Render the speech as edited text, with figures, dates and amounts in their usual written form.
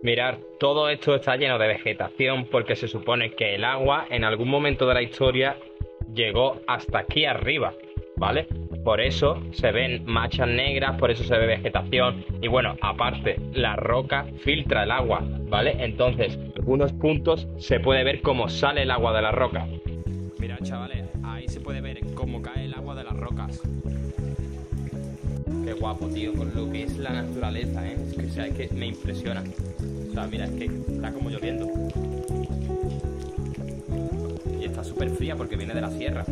Mirar, todo esto está lleno de vegetación porque se supone que el agua en algún momento de la historia llegó hasta aquí arriba, ¿vale? Por eso se ven manchas negras, por eso se ve vegetación y bueno, aparte, la roca filtra el agua, ¿vale? Entonces, en algunos puntos se puede ver cómo sale el agua de la roca. Mirad, chavales, ahí se puede ver cómo cae el agua de las rocas. Qué guapo, tío, con lo que es la naturaleza, ¿eh? Es que, o sea, es que me impresiona. O sea, mira, es que está como lloviendo. Y está súper fría porque viene de la sierra.